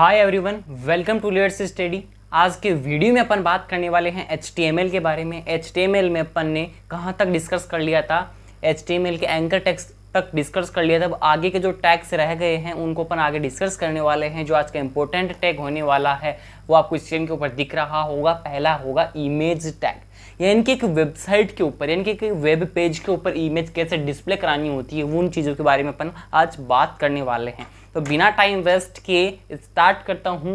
Hi everyone, welcome to let's study. आज के video में अपन बात करने वाले हैं HTML के बारे में। HTML में अपन ने कहाँ तक डिस्कस कर लिया था, HTML के एंकर टैग्स तक डिस्कस कर लिया था। अब आगे के जो टैग्स रह गए हैं उनको अपन आगे डिस्कस करने वाले हैं। जो आज का इंपॉर्टेंट टैग होने वाला है वो आपको स्क्रीन के ऊपर दिख रहा होगा। पहला होगा इमेज टैग, यानी कि एक वेबसाइट के ऊपर यानी कि एक वेब पेज के ऊपर इमेज कैसे डिस्प्ले करानी होती है, उन चीज़ों के बारे में अपन आज बात करने वाले हैं। तो बिना टाइम वेस्ट किए स्टार्ट करता हूँ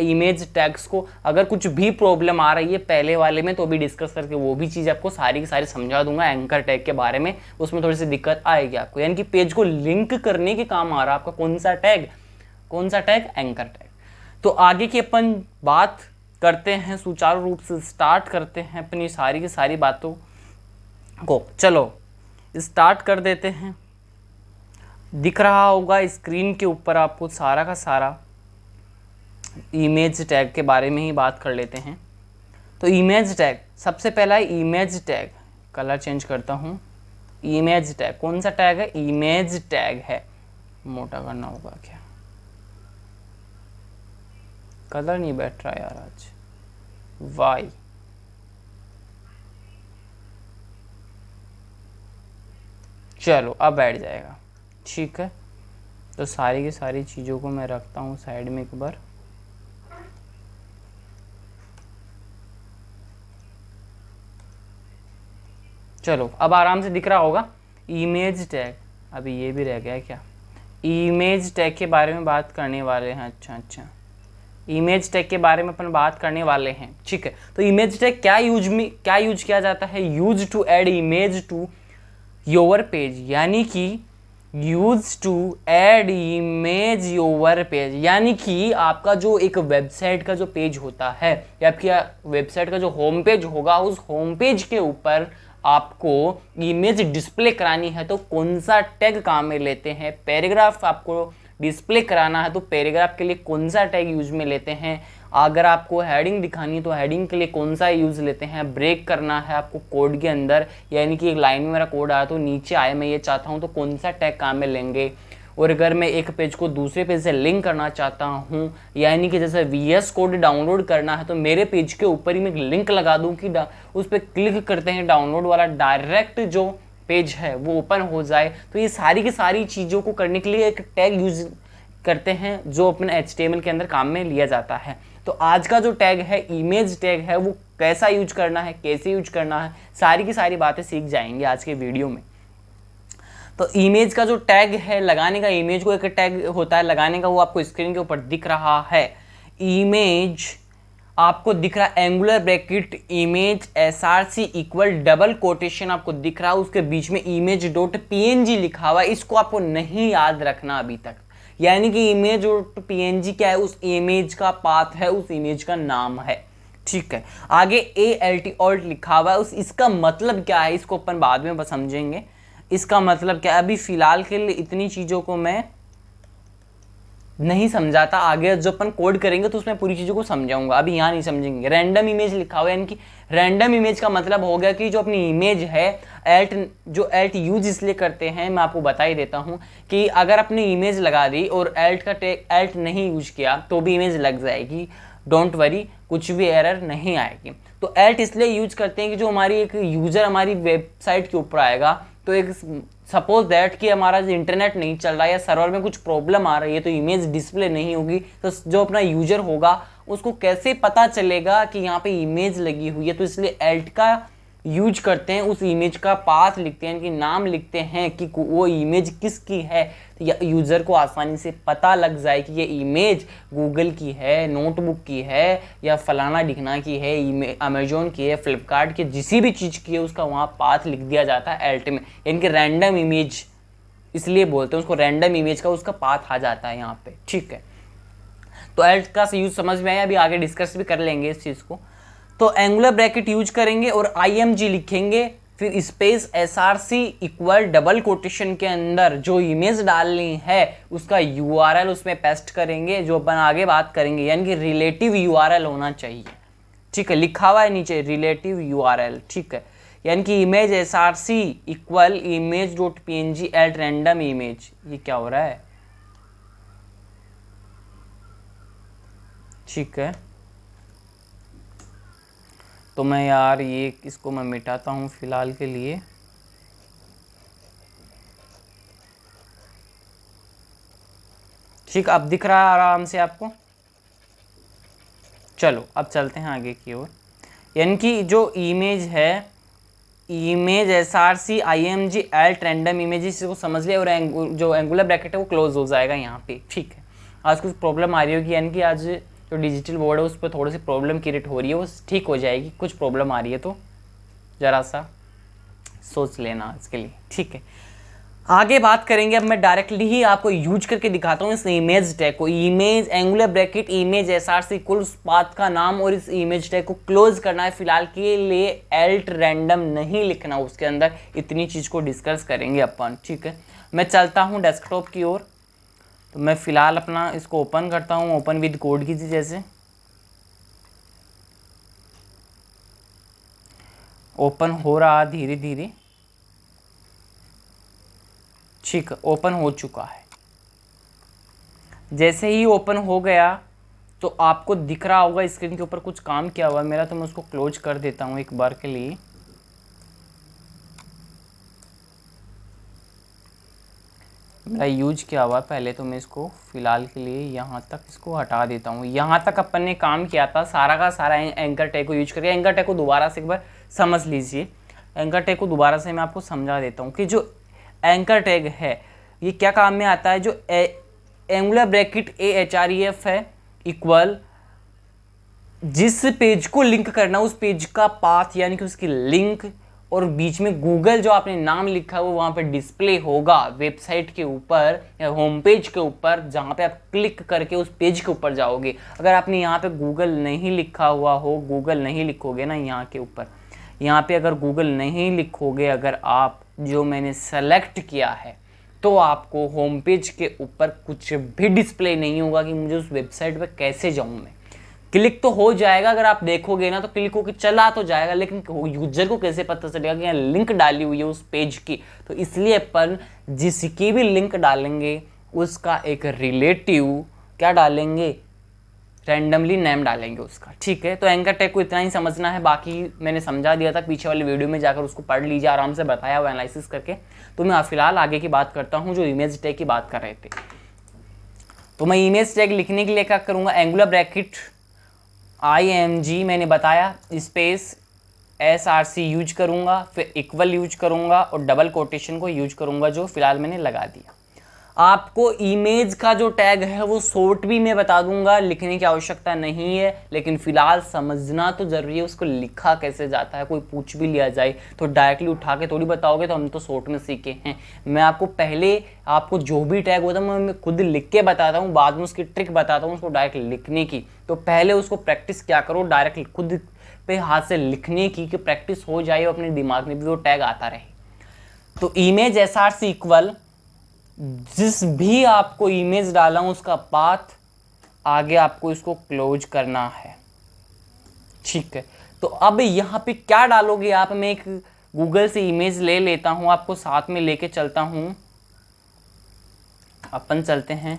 इमेज टैग्स को। अगर कुछ भी प्रॉब्लम आ रही है पहले वाले में तो भी डिस्कस करके वो भी चीज़ आपको सारी की सारी समझा दूंगा। एंकर टैग के बारे में उसमें थोड़ी सी दिक्कत आएगी आपको, यानी कि पेज को लिंक करने के काम आ रहा है आपका कौन सा टैग, एंकर टैग। तो आगे की अपन बात करते हैं, सुचारू रूप से स्टार्ट करते हैं अपनी सारी की सारी बातों को। चलो स्टार्ट कर देते हैं। दिख रहा होगा स्क्रीन के ऊपर आपको सारा का सारा इमेज टैग के बारे में ही बात कर लेते हैं। तो इमेज टैग, सबसे पहला है इमेज टैग। कलर चेंज करता हूँ। इमेज टैग कौन सा टैग है? इमेज टैग है। मोटा करना होगा क्या? कलर नहीं बैठ रहा यार आज, वाई। चलो अब बैठ जाएगा, ठीक है। तो सारी की सारी चीज़ों को मैं रखता हूँ साइड में एक बार। चलो अब आराम से दिख रहा होगा इमेज टैग। अभी ये भी रह गया है क्या? इमेज टैग के बारे में बात करने वाले हैं। अच्छा, इमेज टैग के बारे में अपन बात करने वाले हैं, ठीक है। तो इमेज टैग क्या यूज किया जाता है? Use to add image to your page, यानी कि use to add image your page, यानी कि आपका जो एक वेबसाइट का जो पेज होता है या आपकी वेबसाइट का जो होम पेज होगा, उस होम पेज के ऊपर आपको इमेज डिस्प्ले करानी है तो कौन सा टैग काम में लेते हैं? पैराग्राफ आपको डिस्प्ले कराना है तो पैराग्राफ के लिए कौन सा टैग यूज में लेते हैं? अगर आपको हेडिंग दिखानी है तो हेडिंग के लिए कौन सा यूज़ लेते हैं? ब्रेक करना है आपको कोड के अंदर, यानी कि एक लाइन में मेरा कोड आया तो नीचे आए मैं ये चाहता हूँ तो कौन सा टैग काम में लेंगे? और अगर मैं एक पेज को दूसरे पेज से लिंक करना चाहता हूँ, यानी कि जैसे VS कोड डाउनलोड करना है तो मेरे पेज के ऊपर ही मैं एक लिंक लगा दूँ कि उस पर क्लिक करते हैं डाउनलोड वाला डायरेक्ट जो पेज है वो ओपन हो जाए। तो ये सारी की सारी चीज़ों को करने के लिए एक टैग यूज करते हैं जो अपने HTML के अंदर काम में लिया जाता है। तो आज का जो टैग है इमेज टैग है वो कैसा यूज करना है, कैसे यूज करना है, सारी की सारी बातें सीख जाएंगे आज के वीडियो में। तो इमेज का जो टैग है लगाने का, इमेज को एक टैग होता है लगाने का, वो आपको स्क्रीन के ऊपर दिख रहा है। इमेज आपको दिख रहा है angular bracket image SRC equal double quotation आपको दिख रहा है, उसके बीच में image.png लिखा हुआ है। इसको आपको नहीं याद रखना अभी तक, यानी कि image.png क्या है? उस इमेज का पाथ है, उस इमेज का नाम है, ठीक है। आगे alt लिखा हुआ है, इसका मतलब क्या है इसको अपन बाद में समझेंगे। इसका मतलब क्या है, अभी फिलहाल के लिए इतनी चीज़ों को मैं नहीं समझाता। आगे जो अपन कोड करेंगे तो उसमें पूरी चीज़ों को समझाऊंगा, अभी यहाँ नहीं समझेंगे। रैंडम इमेज लिखा हुआ है, यानी कि रैंडम इमेज का मतलब हो गया कि जो अपनी इमेज है एल्ट यूज इसलिए करते हैं, मैं आपको बता ही देता हूँ कि अगर अपनी इमेज लगा दी और एल्ट नहीं यूज किया तो भी इमेज लग जाएगी। डोंट वरी, कुछ भी एरर नहीं आएगी। तो एल्ट इसलिए यूज करते हैं कि जो हमारी एक यूज़र हमारी वेबसाइट के ऊपर आएगा तो एक सपोज दैट कि हमारा इंटरनेट नहीं चल रहा है या सर्वर में कुछ प्रॉब्लम आ रही है तो इमेज डिस्प्ले नहीं होगी, तो जो अपना यूजर होगा उसको कैसे पता चलेगा कि यहाँ पे इमेज लगी हुई है? तो इसलिए एल्ट का यूज करते हैं, उस इमेज का पाथ लिखते हैं, कि नाम लिखते हैं कि वो इमेज किसकी है, या यूज़र को आसानी से पता लग जाए कि ये इमेज गूगल की है, नोटबुक की है, या फलाना डिखना की है, अमेजोन की है, फ्लिपकार्ट की, जिसी भी चीज़ की है उसका वहाँ पाथ लिख दिया जाता है एल्ट में। यानी कि रैंडम इमेज इसलिए बोलते हैं उसको, रैंडम इमेज का उसका पाथ आ जाता है यहाँ पे, ठीक है। तो एल्ट का यूज समझ में आया, अभी आगे डिस्कस भी कर लेंगे इस चीज़ को। तो एंगुलर ब्रैकेट यूज करेंगे और IMG लिखेंगे, फिर space SRC equal double quotation के अंदर जो इमेज डालनी है उसका URL उसमें पेस्ट करेंगे, जो अपन आगे बात करेंगे, यानी कि रिलेटिव URL होना चाहिए, ठीक है। लिखा हुआ है नीचे रिलेटिव URL, ठीक है। यानी कि image SRC equal image.png at random image. ये क्या हो रहा है? ठीक है, तो मैं यार ये इसको मैं मिटाता हूँ फिलहाल के लिए। ठीक, अब दिख रहा है आराम से आपको। चलो अब चलते हैं आगे की ओर। यानी कि जो इमेज है, इमेज src-img-alt रैंडम इमेजेस को समझ लिया, और जो एंगुलर ब्रैकेट है वो क्लोज हो जाएगा यहाँ पे। ठीक है, आज कुछ प्रॉब्लम आ रही होगी, यानी कि आज जो डिजिटल बोर्ड है उस पर थोड़ी सी प्रॉब्लम क्रिएट हो रही है, वो ठीक हो जाएगी। कुछ प्रॉब्लम आ रही है तो ज़रा सा सोच लेना इसके लिए। ठीक है, आगे बात करेंगे। अब मैं डायरेक्टली ही आपको यूज करके दिखाता हूँ इस इमेज टैग को। Image angular bracket image src equal उस पाथ का नाम, और इस इमेज टैग को क्लोज करना है। फिलहाल के लिए एल्ट रैंडम नहीं लिखना उसके अंदर, इतनी चीज को डिस्कस करेंगे अपन। ठीक है, मैं चलता हूँ डेस्कटॉप की ओर। तो मैं फिलहाल अपना इसको ओपन करता हूँ, ओपन विद कोड की जैसे ओपन हो रहा धीरे धीरे। ठीक है, ओपन हो चुका है। जैसे ही ओपन हो गया तो आपको दिख रहा होगा स्क्रीन के ऊपर कुछ काम किया हुआ है मेरा, तो मैं उसको क्लोज कर देता हूँ एक बार के लिए। मेरा यूज किया हुआ पहले, तो मैं इसको फिलहाल के लिए यहाँ तक इसको हटा देता हूँ। यहाँ तक अपन ने काम किया था सारा का सारा एंकर टैग को यूज करके। एंकर टैग को दोबारा से एक बार समझ लीजिए। एंकर टैग को दोबारा से मैं आपको समझा देता हूँ कि जो एंकर टैग है ये क्या काम में आता है। जो एंगुलर ब्रैकेट AHREF है इक्वल जिस पेज को लिंक करना उस पेज का पाथ, यानी कि उसकी लिंक, और बीच में गूगल जो आपने नाम लिखा है वो वहाँ पे डिस्प्ले होगा वेबसाइट के ऊपर या होम पेज के ऊपर, जहाँ पे आप क्लिक करके उस पेज के ऊपर जाओगे। अगर आपने यहाँ पे गूगल नहीं लिखा हुआ हो, गूगल नहीं लिखोगे ना यहाँ के ऊपर, यहाँ पे अगर गूगल नहीं लिखोगे अगर आप, जो मैंने सेलेक्ट किया है, तो आपको होम पेज के ऊपर कुछ भी डिस्प्ले नहीं होगा कि मुझे उस वेबसाइट पर कैसे जाऊँ मैं। क्लिक तो हो जाएगा, अगर आप देखोगे ना तो क्लिक होकर चला तो जाएगा, लेकिन यूजर को कैसे पता चलेगा कि यहाँ लिंक डाली हुई है उस पेज की। तो इसलिए अपन जिसकी भी लिंक डालेंगे उसका एक रिलेटिव क्या डालेंगे, रैंडमली नेम डालेंगे उसका। ठीक है, तो एंकर टैग को इतना ही समझना है, बाकी मैंने समझा दिया था पीछे वाली वीडियो में, जाकर उसको पढ़ लीजिए आराम से, बताया हुआ एनालिसिस करके। तो मैं फिलहाल आगे की बात करता हूँ, जो इमेज टैग की बात कर रहे थे। तो मैं इमेज टैग लिखने के लिए क्या करूँगा, एंगुलर ब्रैकेट IMG मैंने बताया स्पेस SRC यूज करूँगा, फिर इक्वल यूज करूँगा और डबल कोटेशन को यूज करूँगा, जो फिलहाल मैंने लगा दिया। आपको इमेज का जो टैग है वो शॉर्ट भी मैं बता दूंगा, लिखने की आवश्यकता नहीं है, लेकिन फिलहाल समझना तो जरूरी है उसको लिखा कैसे जाता है। कोई पूछ भी लिया जाए तो डायरेक्टली उठा के थोड़ी बताओगे, तो हम तो शॉर्ट में सीखे हैं। मैं आपको पहले आपको जो भी टैग होता है मैं खुद लिख के बताता हूँ, बाद में उसकी ट्रिक बताता हूँ उसको डायरेक्ट लिखने की। तो पहले उसको प्रैक्टिस क्या करो, डायरेक्ट खुद पे हाथ से लिखने की, कि प्रैक्टिस हो जाए और अपने दिमाग में भी वो टैग आता रहे। तो इमेज SRC इक्वल जिस भी आपको इमेज डाला हूं उसका पाथ, आगे आपको इसको क्लोज करना है। ठीक है, तो अब यहाँ पे क्या डालोगे आप, मैं एक गूगल से इमेज ले लेता हूं, आपको साथ में लेके चलता हूं। अपन चलते हैं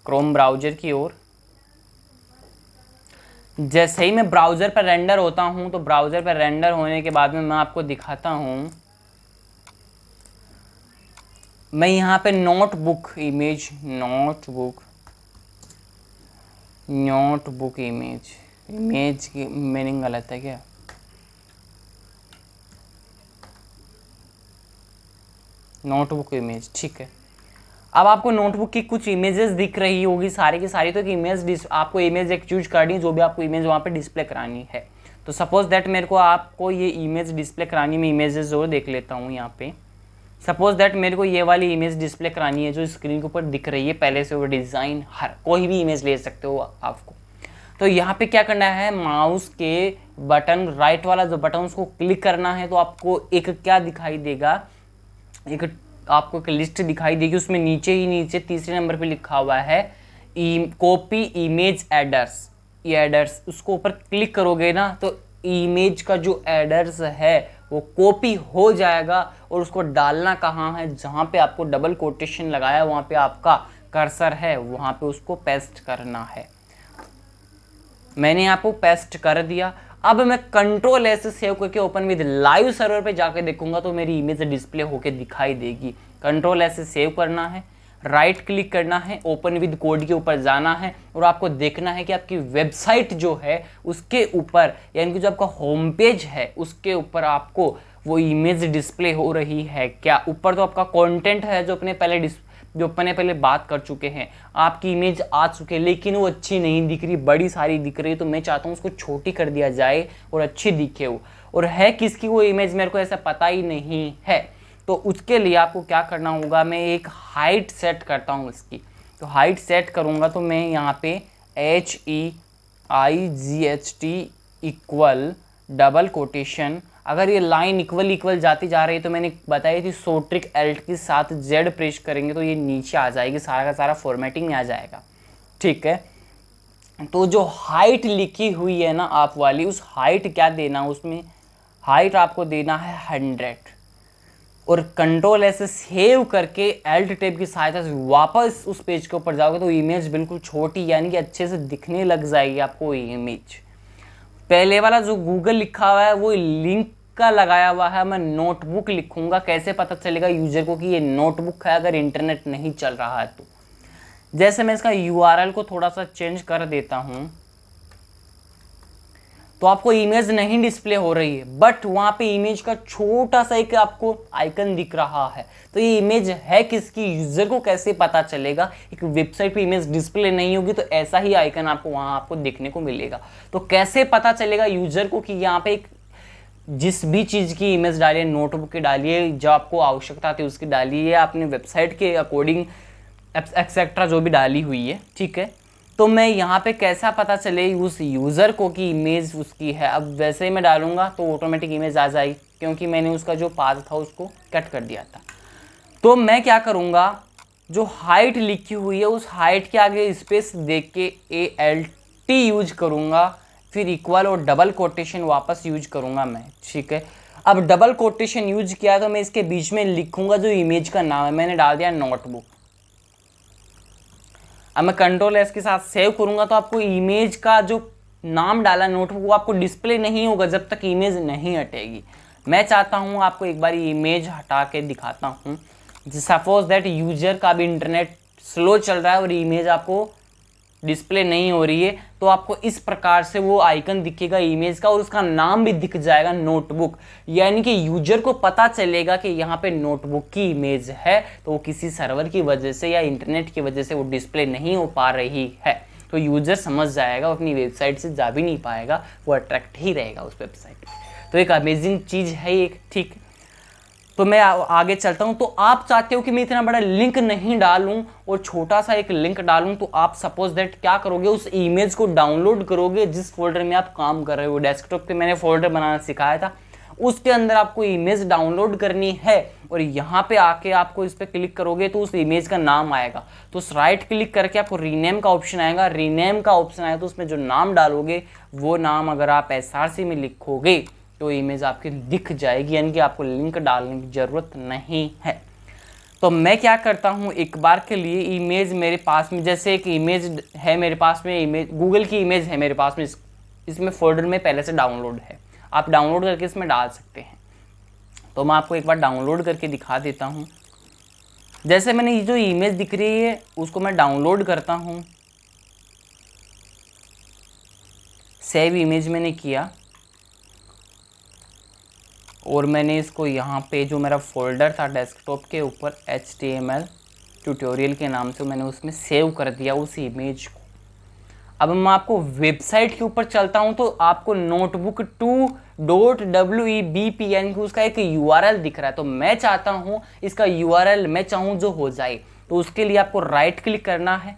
क्रोम ब्राउजर की ओर। जैसे ही मैं ब्राउजर पर रेंडर होता हूं, तो ब्राउजर पर रेंडर होने के बाद में मैं आपको दिखाता हूं। मैं यहाँ पे नोटबुक इमेज, नोटबुक इमेज की मीनिंग गलत है क्या, नोटबुक इमेज। ठीक है, अब आपको नोटबुक की कुछ इमेजेस दिख रही होगी, सारी की सारी। तो एक इमेज आपको इमेज एक चूज करनी है, जो भी आपको इमेज वहाँ पे डिस्प्ले करानी है। तो सपोज दैट मेरे को आपको ये इमेज डिस्प्ले करानी, मैं इमेजेस जो देख लेता हूँ यहाँ पे। सपोज दैट मेरे को ये वाली इमेज डिस्प्ले करानी है जो स्क्रीन के ऊपर दिख रही है पहले से, वो डिज़ाइन, हर कोई भी इमेज ले सकते हो आपको। तो यहाँ पे क्या करना है, माउस के बटन, राइट वाला जो बटन उसको क्लिक करना है। तो आपको एक क्या दिखाई देगा, एक आपको एक लिस्ट दिखाई देगी, उसमें नीचे ही नीचे तीसरे नंबर पे लिखा हुआ है कॉपी इमेज एडर्स। ये एडर्स उसको ऊपर क्लिक करोगे ना तो इमेज का जो एडर्स है वो कॉपी हो जाएगा, और उसको डालना कहाँ है, जहाँ पे आपको डबल कोटेशन लगाया वहाँ पे आपका कर्सर है, वहाँ पे उसको पेस्ट करना है। मैंने यहाँ पे पेस्ट कर दिया। अब मैं कंट्रोल ऐसे सेव करके ओपन विद लाइव सर्वर पे जाके देखूंगा तो मेरी इमेज डिस्प्ले होके दिखाई देगी। कंट्रोल ऐसे सेव करना है, राइट क्लिक करना है, ओपन विद कोड के ऊपर जाना है और आपको देखना है कि आपकी वेबसाइट जो है उसके ऊपर, यानी कि जो आपका होम पेज है उसके ऊपर आपको वो इमेज डिस्प्ले हो रही है क्या। ऊपर तो आपका कंटेंट है जो अपने पहले बात कर चुके हैं, आपकी इमेज आ चुके हैं, लेकिन वो अच्छी नहीं दिख रही, बड़ी सारी दिख रही है। तो मैं चाहता हूँ उसको छोटी कर दिया जाए और अच्छी दिखे वो। और है किसकी वो इमेज मेरे को ऐसा पता ही नहीं है। तो उसके लिए आपको क्या करना होगा, मैं एक हाइट सेट करता हूँ इसकी। तो हाइट सेट करूँगा तो मैं यहाँ पे HEIGHT इक्वल डबल कोटेशन, अगर ये लाइन इक्वल जाती जा रही है तो मैंने बताई थी सोट्रिक एल्ट के साथ Z प्रेस करेंगे तो ये नीचे आ जाएगी, सारा का सारा फॉर्मेटिंग में आ जाएगा। ठीक है, तो जो हाइट लिखी हुई है ना आप वाली, उस हाइट क्या देना, उसमें हाइट आपको देना है 100 और कंट्रोल ऐसे सेव करके एल्ट टैब की सहायता से वापस उस पेज के ऊपर जाओगे तो इमेज बिल्कुल छोटी यानी कि अच्छे से दिखने लग जाएगी आपको इमेज। पहले वाला जो गूगल लिखा हुआ है वो लिंक का लगाया हुआ है, मैं नोटबुक लिखूंगा। कैसे पता चलेगा यूजर को कि ये नोटबुक है अगर इंटरनेट नहीं चल रहा है तो। जैसे मैं इसका URL को थोड़ा सा चेंज कर देता हूं तो आपको इमेज नहीं डिस्प्ले हो रही है, बट वहां पे इमेज का छोटा सा एक आपको आइकन दिख रहा है। तो ये इमेज है किसकी, यूजर को कैसे पता चलेगा। एक वेबसाइट पे इमेज डिस्प्ले नहीं होगी तो ऐसा ही आइकन आपको वहां आपको देखने को मिलेगा। तो कैसे पता चलेगा यूजर को कि यहाँ पे एक जिस भी चीज़ की इमेज डालिए, नोटबुक की डालिए, जो आपको आवश्यकता थी उसकी डालिए, आपने वेबसाइट के अकॉर्डिंग एक्सेट्रा जो भी डाली हुई है। ठीक है, तो मैं यहाँ पे कैसा पता चले उस यूज़र को कि इमेज उसकी है। अब वैसे ही मैं डालूंगा तो ऑटोमेटिक इमेज आ जाएगी क्योंकि मैंने उसका जो पाथ था उसको कट कर दिया था। तो मैं क्या करूँगा, जो हाइट लिखी हुई है उस हाइट के आगे स्पेस देख के ALT यूज करूँगा, फिर इक्वल और डबल कोटेशन वापस यूज करूँगा मैं। ठीक है, अब डबल कोटेशन यूज किया तो मैं इसके बीच में लिखूँगा जो इमेज का नाम है, मैंने डाल दिया नोटबुक। अब मैं कंट्रोल S के साथ सेव करूंगा तो आपको इमेज का जो नाम डाला नोटबुक वो आपको डिस्प्ले नहीं होगा जब तक इमेज नहीं हटेगी। मैं चाहता हूं आपको एक बार इमेज हटा के दिखाता हूं। सपोज दैट यूजर का भी इंटरनेट स्लो चल रहा है और इमेज आपको डिस्प्ले नहीं हो रही है तो आपको इस प्रकार से वो आइकन दिखेगा इमेज का और उसका नाम भी दिख जाएगा नोटबुक। यानी कि यूजर को पता चलेगा कि यहाँ पे नोटबुक की इमेज है, तो वो किसी सर्वर की वजह से या इंटरनेट की वजह से वो डिस्प्ले नहीं हो पा रही है। तो यूजर समझ जाएगा, वो अपनी वेबसाइट से जा भी नहीं पाएगा, वो अट्रैक्ट ही रहेगा उस वेबसाइट पर। तो एक अमेजिंग चीज़ है एक। ठीक, तो मैं आगे चलता हूं। तो आप चाहते हो कि मैं इतना बड़ा लिंक नहीं डालूं और छोटा सा एक लिंक डालूं, तो आप सपोज दैट क्या करोगे, उस इमेज को डाउनलोड करोगे जिस फोल्डर में आप काम कर रहे हो। डेस्कटॉप पे मैंने फोल्डर बनाना सिखाया था, उसके अंदर आपको इमेज डाउनलोड करनी है और यहाँ पे आके आपको इस पर क्लिक करोगे तो उस इमेज का नाम आएगा। तो उस राइट क्लिक करके आपको रीनेम का ऑप्शन आएगा, रीनेम का ऑप्शन आएगा तो उसमें जो नाम डालोगे वो नाम अगर आप SRC में लिखोगे तो इमेज आपकी दिख जाएगी, यानी कि आपको लिंक डालने की ज़रूरत नहीं है। तो मैं क्या करता हूँ, एक बार के लिए इमेज मेरे पास में, जैसे एक इमेज है मेरे पास में, इमेज गूगल की इमेज है मेरे पास में, इसमें फोल्डर में पहले से डाउनलोड है, आप डाउनलोड करके इसमें डाल सकते हैं। तो मैं आपको एक बार डाउनलोड करके दिखा देता हूँ। जैसे मैंने ये जो इमेज दिख रही है उसको मैं डाउनलोड करता हूँ, सेव इमेज मैंने किया और मैंने इसको यहाँ पे जो मेरा फोल्डर था डेस्कटॉप के ऊपर HTML ट्यूटोरियल के नाम से मैंने उसमें सेव कर दिया उस इमेज को। अब मैं आपको वेबसाइट के ऊपर चलता हूँ तो आपको notebook2.webp यानी कि उसका एक URL दिख रहा है। तो मैं चाहता हूँ इसका URL मैं चाहूँ जो हो जाए, तो उसके लिए आपको राइट क्लिक करना है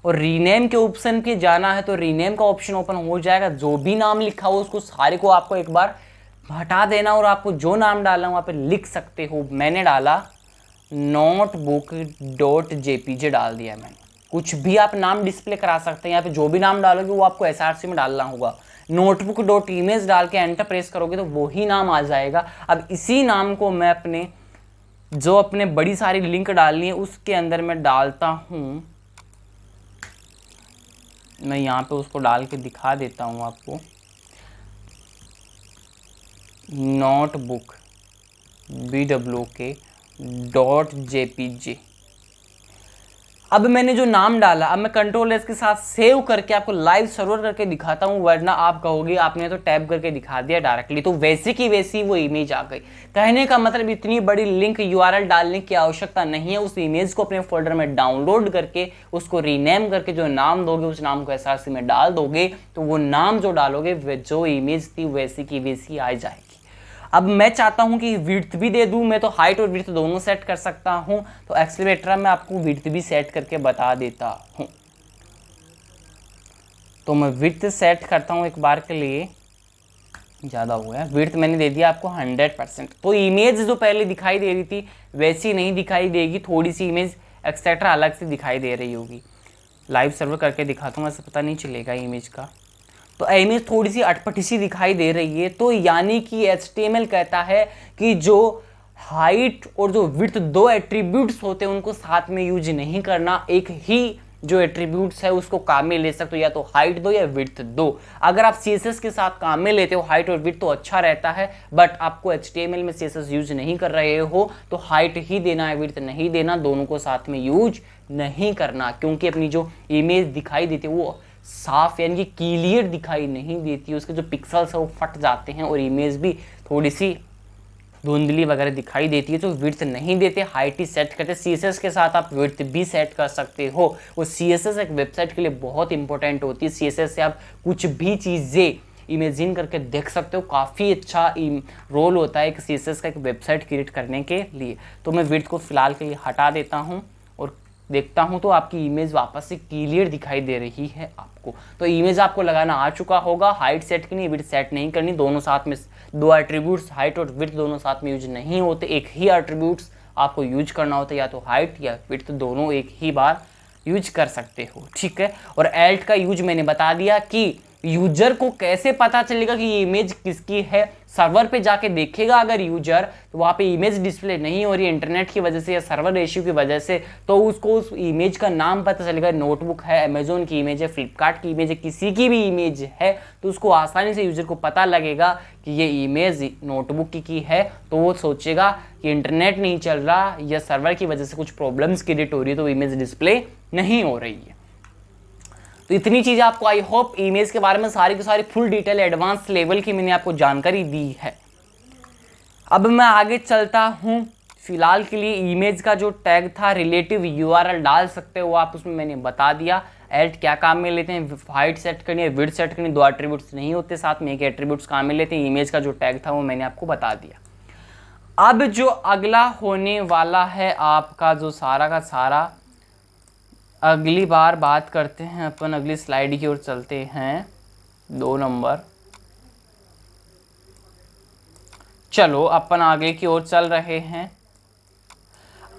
और रीनेम के ऑप्शन पे जाना है। तो रीनेम का ऑप्शन ओपन हो जाएगा, जो भी नाम लिखा हो उसको सारे को आपको एक बार हटा देना और आपको जो नाम डालना वहाँ पे लिख सकते हो। मैंने डाला notebook.jpg डाल दिया मैंने। कुछ भी आप नाम डिस्प्ले करा सकते हैं, यहाँ पे जो भी नाम डालोगे वो आपको SRC में डालना होगा। notebook.image डाल के एंटर प्रेस करोगे तो वही नाम आ जाएगा। अब इसी नाम को मैं अपने बड़ी सारी लिंक डालनी है उसके अंदर मैं डालता हूँ मैं यहाँ पे उसको डाल के दिखा देता हूँ आपको। Notebook BWK.jpg। अब मैंने जो नाम डाला, अब मैं कंट्रोल एस के साथ सेव करके आपको लाइव सर्वर करके दिखाता हूँ, वरना आप कहोगे आपने तो टैब करके दिखा दिया डायरेक्टली, तो वैसे की वैसी वो इमेज आ गई। कहने का मतलब इतनी बड़ी लिंक URL डालने की आवश्यकता नहीं है। उस इमेज को अपने फोल्डर में डाउनलोड करके उसको रीनेम करके जो नाम दोगे उस नाम को SRC में डाल दोगे, तो वो नाम जो डालोगे जो इमेज थी वैसी की वैसी आ जाएगी। अब मैं चाहता हूं कि विड्थ भी दे दूं, मैं तो हाइट और विड्थ दोनों सेट कर सकता हूं, तो एक्सेलरेटर में आपको विड्थ भी सेट करके बता देता हूं। तो मैं विड्थ सेट करता हूं एक बार के लिए, ज़्यादा हो गया। विड्थ मैंने दे दिया आपको 100%। तो इमेज जो पहले दिखाई दे रही थी वैसी नहीं दिखाई देगी, थोड़ी सी इमेज एक्सेट्रा अलग से दिखाई दे रही होगी। लाइव सर्वर करके दिखाता हूँ, ऐसा पता नहीं चलेगा इमेज का। तो इमेज थोड़ी सी अटपटी सी दिखाई दे रही है, तो यानी कि HTML कहता है कि जो हाइट और जो विड्थ दो एट्रीब्यूट्स होते हैं उनको साथ में यूज नहीं करना। एक ही जो एट्रीब्यूट्स है उसको काम में ले सकते हो, या तो हाइट दो या विड्थ दो। अगर आप CSS के साथ काम में लेते हो हाइट और विड्थ तो अच्छा रहता है, बट आपको HTML में CSS यूज नहीं कर रहे हो तो हाइट ही देना है, विड्थ नहीं देना, दोनों को साथ में यूज नहीं करना। क्योंकि अपनी जो इमेज दिखाई देती है वो साफ यानी कि क्लियर दिखाई नहीं देती, उसके जो पिक्सल्स है वो फट जाते हैं और इमेज भी थोड़ी सी धुंधली वगैरह दिखाई देती है। तो विड्थ नहीं देते, हाइट ही सेट करते। CSS के साथ आप विड्थ भी सेट कर सकते हो। वो CSS एक वेबसाइट के लिए बहुत इंपॉर्टेंट होती है। CSS से आप कुछ भी चीज़ें इमेजिन करके देख सकते हो, काफ़ी अच्छा रोल होता है एक CSS का एक वेबसाइट क्रिएट करने के लिए। तो मैं विड्थ को फिलहाल के लिए हटा देता हूँ और देखता हूं तो आपकी इमेज वापस से क्लियर दिखाई दे रही है आपको। तो इमेज आपको लगाना आ चुका होगा। हाइट सेट करनी, विड्थ सेट नहीं करनी, दोनों साथ में, दो एट्रीब्यूट्स हाइट और विड्थ दोनों साथ में यूज नहीं होते, एक ही एट्रीब्यूट्स आपको यूज करना होता है, या तो हाइट या विड्थ दोनों एक ही बार यूज कर सकते हो, ठीक है। और एल्ट का यूज मैंने बता दिया कि यूजर को कैसे पता चलेगा कि ये इमेज किसकी है। सर्वर पे जाके देखेगा अगर यूजर, तो वहाँ पे इमेज डिस्प्ले नहीं हो रही है इंटरनेट की वजह से या सर्वर इश्यू की वजह से, तो उसको उस इमेज का नाम पता चलेगा। नोटबुक है, अमेजोन की इमेज है, फ्लिपकार्ट की इमेज है, किसी की भी इमेज है, तो उसको आसानी से यूजर को पता लगेगा कि ये इमेज नोटबुक की है। तो वो सोचेगा कि इंटरनेट नहीं चल रहा या सर्वर की वजह से कुछ प्रॉब्लम्स क्रिएट हो रही है, तो इमेज डिस्प्ले नहीं हो रही है। तो इतनी चीज़ आपको आई होप इमेज के बारे में सारी की सारी फुल डिटेल एडवांस लेवल की मैंने आपको जानकारी दी है। अब मैं आगे चलता हूँ। फिलहाल के लिए इमेज का जो टैग था रिलेटिव URL डाल सकते हो आप, उसमें मैंने बता दिया। एल्ट क्या काम में लेते हैं, हाइट सेट करनी है, विड्थ सेट करनी, दो एट्रीब्यूट्स नहीं होते साथ में, एक एट्रीब्यूट्स काम में लेते हैं। इमेज का जो टैग था वो मैंने आपको बता दिया। अब जो अगला होने वाला है आपका जो सारा का सारा, अगली बार बात करते हैं अपन, अगली स्लाइड की ओर चलते हैं, 2 नंबर। चलो अपन आगे की ओर चल रहे हैं।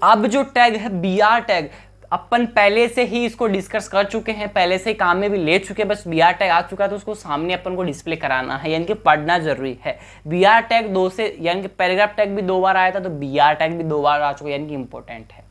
अब जो टैग है BR टैग, अपन पहले से ही इसको डिस्कस कर चुके हैं, पहले से ही काम में भी ले चुके हैं, बस BR टैग आ चुका है तो उसको सामने अपन को डिस्प्ले कराना है, यानी कि पढ़ना जरूरी है। BR टैग 2 से, यानी कि पैराग्राफ टैग भी 2 बार आया था, तो BR टैग भी 2 बार आ चुका है, यानी कि इंपॉर्टेंट है।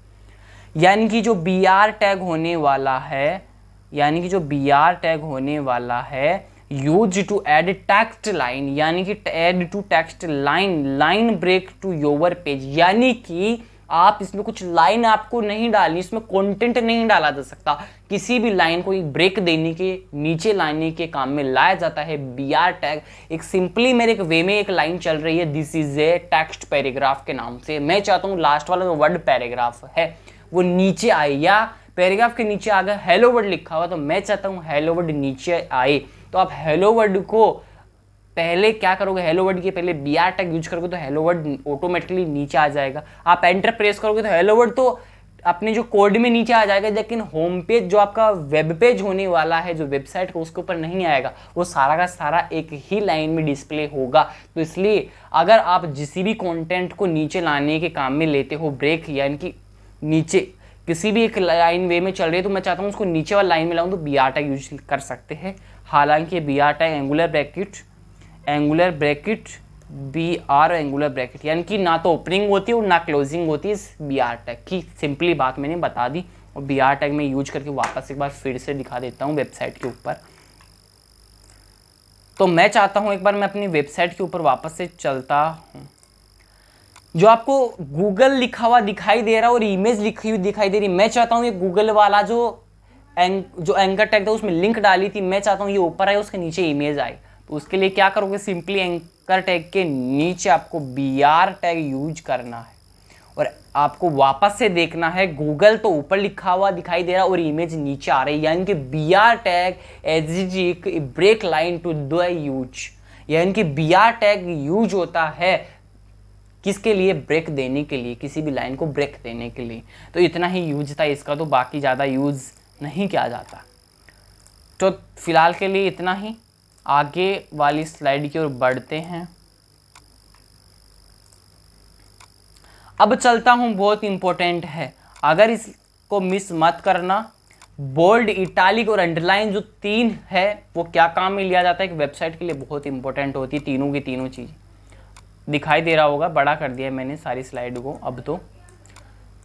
यानी कि जो BR टैग होने वाला है, यानी कि जो BR टैग होने वाला है, use to add text line, यानी कि add to text line, line break to your page, यानी कि आप इसमें कुछ लाइन आपको नहीं डालनी, इसमें कंटेंट नहीं डाला जा सकता। किसी भी लाइन को एक ब्रेक देने के, नीचे लाने के काम में लाया जाता है BR टैग। एक सिंपली मेरे एक वे में एक लाइन चल रही है, this is a text paragraph के नाम से। मैं चाहता हूँ लास्ट वाला जो वर्ड पैराग्राफ है वो नीचे आए, या पैराग्राफ के नीचे अगर हेलो वर्ड लिखा हुआ तो मैं चाहता हूँ हेलो वर्ड नीचे आए। तो आप हेलो वर्ड को पहले क्या करोगे, हेलो वर्ड के पहले BR टैग यूज करोगे तो हेलो वर्ड ऑटोमेटिकली नीचे आ जाएगा। आप एंटर प्रेस करोगे तो हेलो वर्ड तो अपने जो कोड में नीचे आ जाएगा, लेकिन होम पेज जो आपका वेब पेज होने वाला है, जो वेबसाइट को, उसके ऊपर नहीं आएगा, वो सारा का सारा एक ही लाइन में डिस्प्ले होगा। तो इसलिए अगर आप जिस भी कंटेंट को नीचे लाने के काम में लेते हो ब्रेक, यानी कि नीचे किसी भी एक लाइन वे में चल रही है, तो मैं चाहता हूँ उसको नीचे वाला लाइन में लाऊं, तो BR टैग यूज कर सकते हैं। हालांकि BR tag angular bracket BR angular bracket, यानी कि ना तो ओपनिंग होती है और ना क्लोजिंग होती है इस BR टैग की। सिंपली बात मैंने बता दी और BR टैग में यूज करके वापस एक बार फिर से दिखा देता हूँ वेबसाइट के ऊपर। तो मैं चाहता हूँ एक बार मैं अपनी वेबसाइट के ऊपर वापस से चलता हूँ। जो आपको गूगल लिखा हुआ दिखाई दे रहा है और इमेज लिखी हुई दिखाई दे रही, मैं चाहता हूँ ये गूगल वाला जो एंकर टैग था उसमें लिंक डाली थी, मैं चाहता हूँ ये ऊपर आए उसके नीचे इमेज आए। तो उसके लिए क्या करोगे, सिंपली एंकर टैग के नीचे आपको BR टैग यूज करना है और आपको वापस से देखना है गूगल तो ऊपर लिखा हुआ दिखाई दे रहा है और इमेज नीचे आ रही है, यानी कि BR tag as break line to the use, यानी कि BR टैग यूज होता है किसके लिए, ब्रेक देने के लिए, किसी भी लाइन को ब्रेक देने के लिए। तो इतना ही यूज था इसका, तो बाकी ज़्यादा यूज़ नहीं किया जाता। तो फिलहाल के लिए इतना ही, आगे वाली स्लाइड की ओर बढ़ते हैं। अब चलता हूं, बहुत इंपॉर्टेंट है, अगर इसको मिस मत करना। बोल्ड, इटालिक और अंडरलाइन जो 3 है वो क्या काम में लिया जाता है, एक वेबसाइट के लिए बहुत इंपॉर्टेंट होती है तीनों की तीनों चीज़। दिखाई दे रहा होगा, बड़ा कर दिया मैंने सारी स्लाइड को।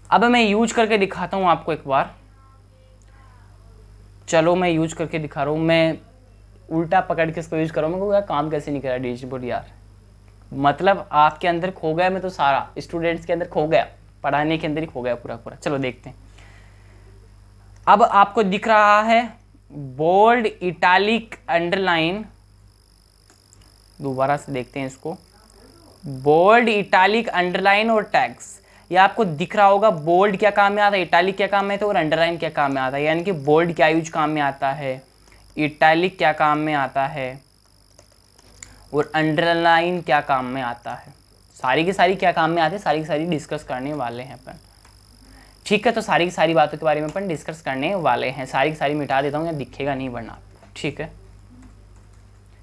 अब मैं यूज करके दिखाता हूं आपको एक बार। चलो मैं यूज करके दिखा रहा हूँ, मैं उल्टा पकड़ के इसको यूज कर रहा हूँ। मैं काम कैसे नहीं कर रहा डैशबोर्ड यार, मतलब आपके अंदर खो गया मैं, तो सारा स्टूडेंट्स के अंदर खो गया, पढ़ाने के अंदर ही खो गया पूरा पूरा। चलो देखते हैं। अब आपको दिख रहा है बोल्ड, इटालिक, अंडरलाइन। दोबारा से देखते हैं इसको, बोल्ड, इटालिक, अंडरलाइन और टैग्स। ये आपको दिख रहा होगा बोल्ड क्या काम में आता है, इटालिक क्या काम में आता है और अंडरलाइन क्या काम में आता है। यानी कि बोल्ड क्या यूज काम में आता है, इटालिक क्या काम में आता है और अंडरलाइन क्या काम में आता है। सारी की सारी क्या काम में आते हैं, सारी की सारी डिस्कस करने वाले हैं अपन। ठीक है, तो सारी की सारी बातों के बारे में अपन डिस्कस करने वाले हैं। सारी की सारी मिटा देता हूँ, या दिखेगा नहीं वरना। ठीक है,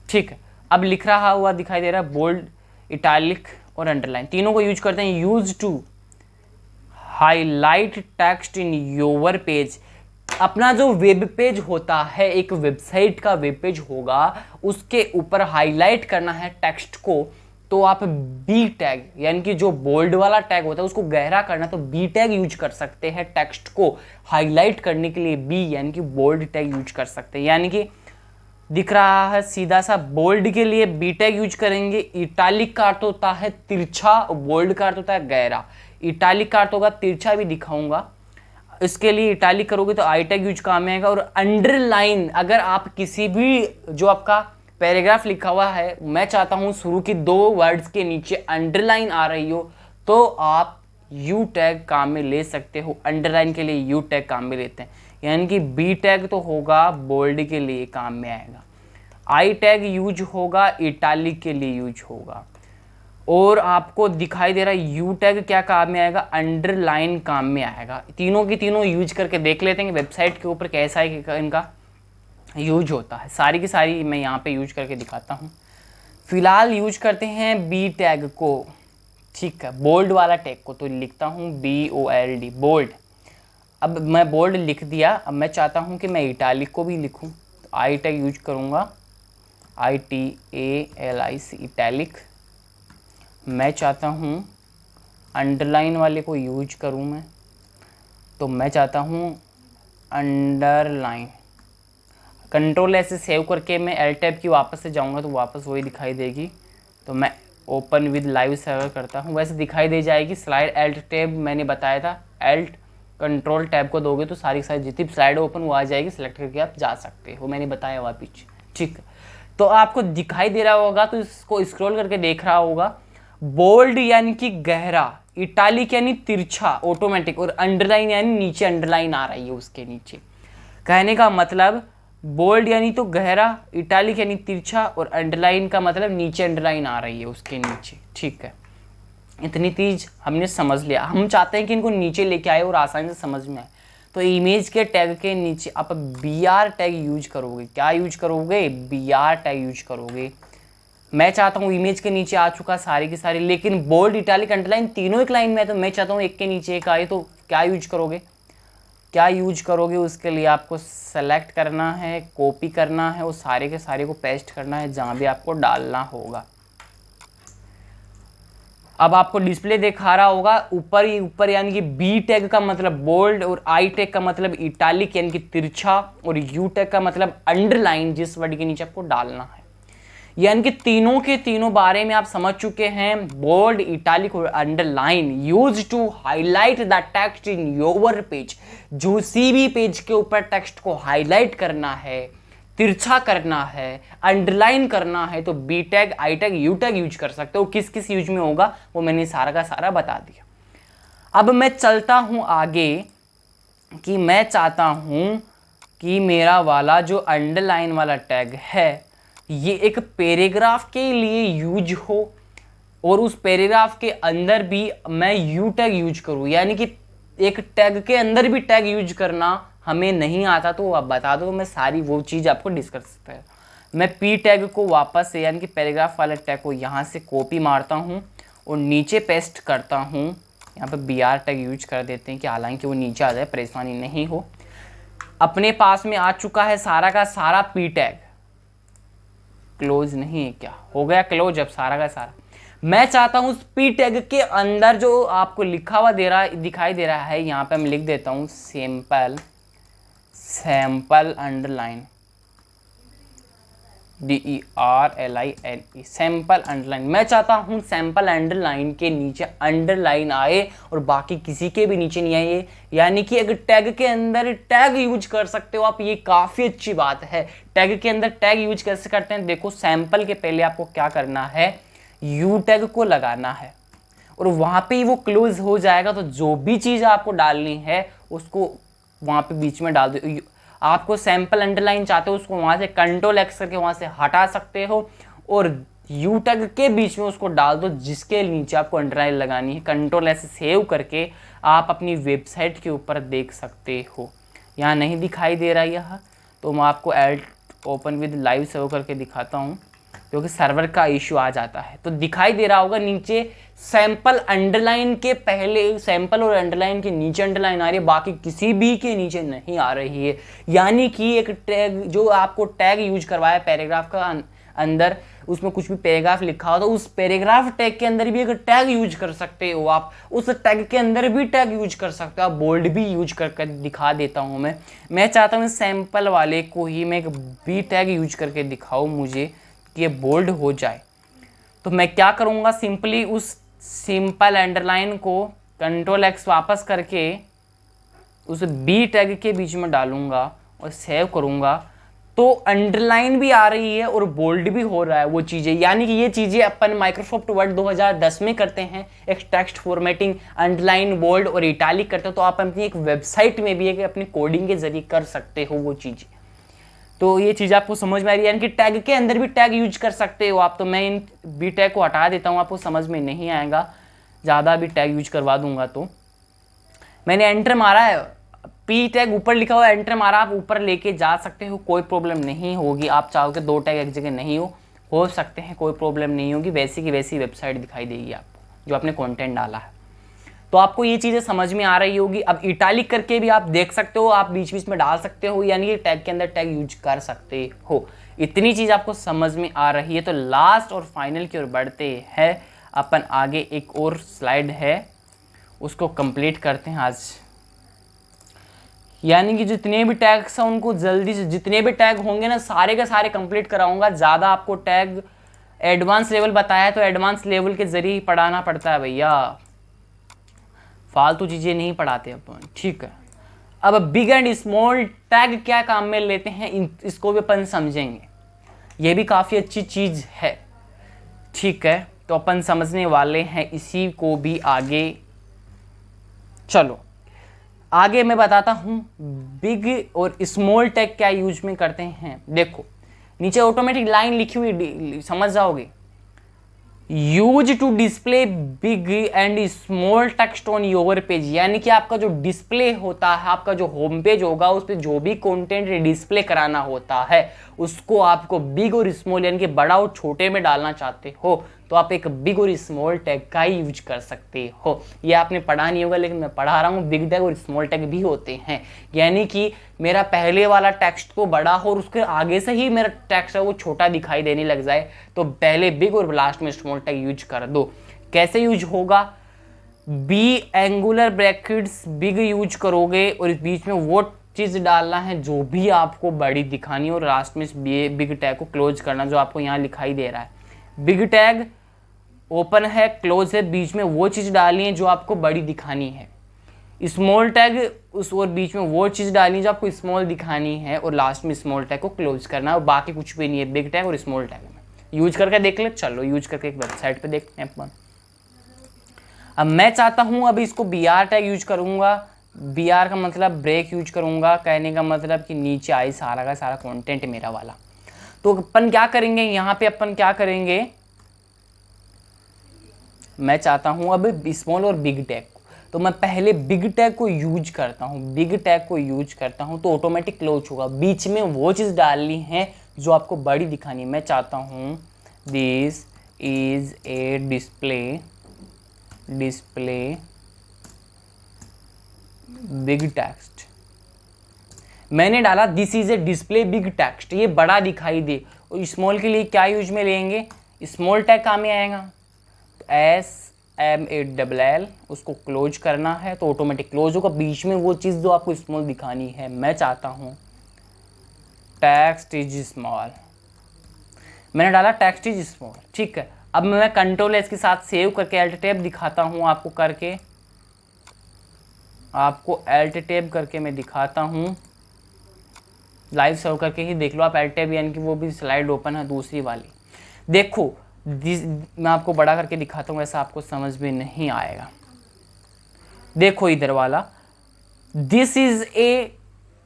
ठीक है। अब लिख रहा हुआ दिखाई दे रहा है बोल्ड, इटालिक और अंडरलाइन, तीनों को यूज करते हैं। Use to highlight text in your page. अपना जो वेब पेज होता है, एक वेबसाइट का वेब पेज होगा, उसके ऊपर हाईलाइट करना है टेक्स्ट को, तो आप बी टैग, यानी कि जो बोल्ड वाला टैग होता है उसको गहरा करना, तो बी टैग यूज कर सकते हैं। टेक्स्ट को हाईलाइट करने के लिए बी यानी कि बोल्ड टैग यूज कर सकते हैं। यानी कि दिख रहा है सीधा सा, बोल्ड के लिए बी टैग यूज करेंगे। इटालिक का अर्थ होता है तिरछा, बोल्ड का अर्थ होता है गहरा। इटालिक का अर्थ होगा तिरछा, भी दिखाऊंगा। इसके लिए इटालिक करोगे तो आई टैग यूज काम में आएगा। और अंडरलाइन, अगर आप किसी भी जो आपका पैराग्राफ लिखा हुआ है, मैं चाहता हूं शुरू की 2 वर्ड्स के नीचे अंडरलाइन आ रही हो, तो आप यू टैग काम में ले सकते हो। अंडरलाइन के लिए यू टैग काम में लेते हैं, यानी कि बी टैग तो होगा बोल्ड के लिए काम में आएगा, आई टैग यूज होगा इटालिक के लिए यूज होगा, और आपको दिखाई दे रहा है यू टैग क्या काम में आएगा, अंडरलाइन काम में आएगा। तीनों की तीनों यूज करके देख लेते हैं वेबसाइट के ऊपर कैसा है इनका यूज होता है। सारी की सारी मैं यहाँ पे यूज करके दिखाता हूँ। फिलहाल यूज करते हैं बी टैग को, ठीक है, बोल्ड वाला टैग को। तो लिखता हूँ BOLD, बोल्ड। अब मैं बोल्ड लिख दिया, अब मैं चाहता हूँ कि मैं इटालिक को भी लिखूँ, तो आई टैग यूज करूँगा, ITALIC, इटैलिक। मैं चाहता हूँ अंडरलाइन वाले को यूज करूँ मैं, तो मैं चाहता हूँ अंडरलाइन। कंट्रोल ऐसे सेव करके मैं एल टैब की वापस से जाऊँगा तो वापस वही दिखाई देगी। तो मैं ओपन विद लाइव सर्वर करता हूँ, वैसे दिखाई दे जाएगी। स्लाइड एल्ट टैब मैंने बताया था, एल्ट कंट्रोल टैब को दोगे तो सारी सारी जितनी स्लाइड ओपन वो आ जाएगी, सिलेक्ट करके आप जा सकते हो, मैंने बताया हुआ पीछे। ठीक है, तो आपको दिखाई दे रहा होगा, तो इसको स्क्रॉल करके देख रहा होगा। बोल्ड यानी कि गहरा, इटालिक यानी तिरछा ऑटोमेटिक, और अंडरलाइन यानी नीचे अंडरलाइन आ रही है उसके नीचे। कहने का मतलब बोल्ड यानी तो गहरा, इटालिक यानी तिरछा, और अंडरलाइन का मतलब नीचे अंडरलाइन आ रही है उसके नीचे। ठीक है, इतनी चीज हमने समझ लिया। हम चाहते हैं कि इनको नीचे लेके आए और आसानी से समझ में आए, तो इमेज के टैग के नीचे आप BR टैग यूज करोगे। क्या यूज करोगे, BR टैग यूज करोगे। मैं चाहता हूँ इमेज के नीचे आ चुका सारी की सारी, लेकिन बोल्ड, इटालिक, अंडरलाइन तीनों एक लाइन में है, तो मैं चाहता हूँ एक के नीचे एक आए, तो क्या यूज करोगे, क्या यूज करोगे। उसके लिए आपको सेलेक्ट करना है, कॉपी करना है और सारे के सारे को पेस्ट करना है जहाँ भी आपको डालना होगा। अब आपको डिस्प्ले दिखा रहा होगा ऊपर ही ऊपर, यानी कि बी टैग का मतलब बोल्ड और आई टैग का मतलब इटालिक यानी कि तिरछा और यू टैग का मतलब अंडरलाइन, जिस वर्ड के नीचे आपको डालना है। यानी कि तीनों के तीनों बारे में आप समझ चुके हैं। बोल्ड, इटालिक और underline use to highlight the text in your page. जो सी भी पेज के ऊपर टेक्स्ट को हाईलाइट करना है, तिरछा करना है, अंडरलाइन करना है, तो B tag, I tag, U tag use कर सकते हो। किस किस यूज में होगा वो मैंने सारा का सारा बता दिया। अब मैं चलता हूं आगे कि मैं चाहता हूं कि मेरा वाला जो अंडरलाइन वाला टैग है ये एक पैराग्राफ के लिए यूज हो और उस पैराग्राफ के अंदर भी मैं यू टैग यूज करूं। यानी कि एक टैग के अंदर भी टैग यूज करना हमें नहीं आता तो आप बता दो, मैं सारी वो चीज़ आपको डिस्कस करता है। मैं पी टैग को वापस से, यानी कि पैराग्राफ वाले टैग को यहाँ से कॉपी मारता हूँ और नीचे पेस्ट करता हूँ। यहाँ पे बी आर टैग यूज कर देते हैं कि हालांकि वो नीचे आ जाए, परेशानी नहीं हो। अपने पास में आ चुका है सारा का सारा पी टैग। क्लोज नहीं है क्या? हो गया क्लोज अब सारा का सारा। मैं चाहता हूं उस पी टैग के अंदर जो आपको लिखा हुआ दिखाई दे रहा है, यहाँ पे मैं लिख देता हूँ sample underline, DERLINE, sample underline. मैं चाहता हूं सैंपल अंडरलाइन के नीचे अंडरलाइन आए और बाकी किसी के भी नीचे नहीं आए। यानी कि अगर टैग के अंदर टैग यूज कर सकते हो आप, ये काफ़ी अच्छी बात है। टैग के अंदर टैग यूज कैसे करते हैं? देखो, सैंपल के पहले आपको क्या करना है, यू टैग को लगाना है और वहाँ पे ही वो क्लोज हो जाएगा। तो जो भी चीज़ आपको डालनी है उसको वहाँ पे बीच में डाल दो। आपको सैंपल अंडरलाइन चाहते हो उसको वहाँ से कंट्रोल एक्स करके वहाँ से हटा सकते हो और यू टैग के बीच में उसको डाल दो जिसके नीचे आपको अंडरलाइन लगानी है। कंट्रोल ऐसे सेव करके आप अपनी वेबसाइट के ऊपर देख सकते हो। यहाँ नहीं दिखाई दे रहा यह, तो मैं आपको add open with live save करके दिखाता हूँ क्योंकि सर्वर का इश्यू आ जाता है। तो दिखाई दे रहा होगा नीचे सैंपल अंडरलाइन के पहले सैंपल और अंडरलाइन के नीचे अंडरलाइन आ रही है, बाकी किसी भी के नीचे नहीं आ रही है। यानी कि एक टैग जो आपको टैग यूज करवाया पैराग्राफ का अंदर, उसमें कुछ भी पैराग्राफ लिखा हो तो उस पैराग्राफ टैग के अंदर भी एक टैग यूज कर सकते हो आप। उस टैग के अंदर भी टैग यूज कर सकते हो आप। बोल्ड भी यूज करके दिखा देता हूँ मैं चाहता हूँ सैंपल वाले को ही मैं एक बी टैग यूज करके दिखाऊँ मुझे कि ये बोल्ड हो जाए। तो मैं क्या करूँगा, सिंपली उस सिंपल अंडरलाइन को कंट्रोल एक्स वापस करके उस बी टैग के बीच में डालूंगा और सेव करूँगा तो अंडरलाइन भी आ रही है और बोल्ड भी हो रहा है वो चीज़ें। यानी कि ये चीज़ें अपन माइक्रोसॉफ्ट वर्ड 2010 में करते हैं, एक टेक्स्ट फॉर्मेटिंग, अंडरलाइन, बोल्ड और इटालिक करते हो, तो आप अपनी एक वेबसाइट में भी एक अपनी कोडिंग के जरिए कर सकते हो वो चीज़ें। तो ये चीज़ आपको समझ में आ रही है, यानी कि टैग के अंदर भी टैग यूज कर सकते हो आप। तो मैं इन बी टैग को हटा देता हूँ, आपको समझ में नहीं आएगा, ज़्यादा भी टैग यूज करवा दूंगा। तो मैंने एंटर मारा है, पी टैग ऊपर लिखा हुआ है, एंटर मारा, आप ऊपर लेके जा सकते हो, कोई प्रॉब्लम नहीं होगी। आप चाहो कि 2 टैग एक जगह नहीं हो सकते हैं, कोई प्रॉब्लम नहीं होगी। वैसी की वैसी वेबसाइट दिखाई देगी आपको जो आपने कंटेंट डाला है। तो आपको ये चीज़ें समझ में आ रही होगी। अब इटालिक करके भी आप देख सकते हो, आप बीच बीच में डाल सकते हो, यानी कि टैग के अंदर टैग यूज कर सकते हो। इतनी चीज़ आपको समझ में आ रही है। तो लास्ट और फाइनल की ओर बढ़ते हैं अपन आगे। एक और स्लाइड है उसको कंप्लीट करते हैं आज। यानी कि जितने भी टैग्स हैं उनको जल्दी से, जितने भी टैग होंगे ना सारे के सारे कंप्लीट कराऊंगा। ज़्यादा आपको टैग एडवांस लेवल बताया है तो एडवांस लेवल के जरिए ही पढ़ाना पड़ता है भैया, फालतू चीज़ें नहीं पढ़ाते अपन, ठीक है। अब बिग एंड स्मॉल टैग क्या काम में लेते हैं इसको भी अपन समझेंगे। ये भी काफ़ी अच्छी चीज़ है, ठीक है। तो अपन समझने वाले हैं इसी को भी आगे। चलो आगे मैं बताता हूँ बिग और स्मॉल टैग क्या यूज में करते हैं। देखो नीचे ऑटोमेटिक लाइन लिखी हुई, समझ जाओगे। Use to display big and small text on your page, यानी कि आपका जो डिस्प्ले होता है, आपका जो होम पेज होगा उस पर जो भी कंटेंट डिस्प्ले कराना होता है उसको आपको बिग और स्मॉल यानी कि बड़ा और छोटे में डालना चाहते हो तो आप एक बिग और स्मॉल टैग का ही यूज कर सकते हो। ये आपने पढ़ा नहीं होगा लेकिन मैं पढ़ा रहा हूँ, बिग टैग और स्मॉल टैग भी होते हैं। यानी कि मेरा पहले वाला टेक्स्ट तो बड़ा हो और उसके आगे से ही मेरा टेक्स्ट है वो छोटा दिखाई देने लग जाए तो पहले बिग और लास्ट में स्मॉल टैग यूज कर दो। कैसे यूज होगा, B angular brackets big use करोगे और इस बीच में वो चीज़ डालना है जो भी आपको बड़ी दिखानी है और लास्ट में इस बिग टैग को क्लोज करना जो आपको यहाँ दिखाई दे रहा है। बिग टैग ओपन है, क्लोज है, बीच में वो चीज़ डालनी है जो आपको बड़ी दिखानी है। स्मॉल टैग उस और बीच में वो चीज़ डालनी है जो आपको स्मॉल दिखानी है और लास्ट में स्मॉल टैग को क्लोज करना है और बाकी कुछ भी नहीं है बिग टैग और स्मॉल टैग में। यूज करके देख ले, चलो यूज करके एक वेबसाइट पे देखते हैं अपन। अब मैं चाहता हूँ अभी इसको बी आर टैग यूज करूँगा। बी आर का मतलब ब्रेक यूज करूँगा, कहने का मतलब कि नीचे आई सारा का सारा कंटेंट मेरा वाला। तो अपन क्या करेंगे यहाँ पे, अपन क्या करेंगे, मैं चाहता हूँ अब स्मॉल और बिग टैग को, तो मैं पहले बिग टैग को यूज करता हूँ। बिग टैग को यूज करता हूँ तो ऑटोमेटिक क्लोज होगा। बीच में वो चीज़ डालनी है जो आपको बड़ी दिखानी है। मैं चाहता हूँ this is a display big text. मैंने डाला this is a display big text, ये बड़ा दिखाई दे। और स्मॉल के लिए क्या यूज में लेंगे, स्मॉल टैग काम में आएगा। SMALL उसको क्लोज करना है तो ऑटोमेटिक क्लोज होगा। बीच में वो चीज़ जो आपको स्मॉल दिखानी है, मैं चाहता हूँ टेक्स्ट इज स्मॉल, मैंने डाला टेक्स्ट इज स्मॉल, ठीक है। अब मैं कंट्रोल एस के साथ सेव करके एल्ट टैब दिखाता हूँ आपको करके, आपको एल्ट टैब करके मैं दिखाता हूँ। लाइव सर्व करके ही देख लो आप एल्ट टैब, यानी कि वो भी स्लाइड ओपन है दूसरी वाली। देखो मैं आपको बड़ा करके दिखाता हूँ, ऐसा आपको समझ में नहीं आएगा। देखो इधर वाला this is a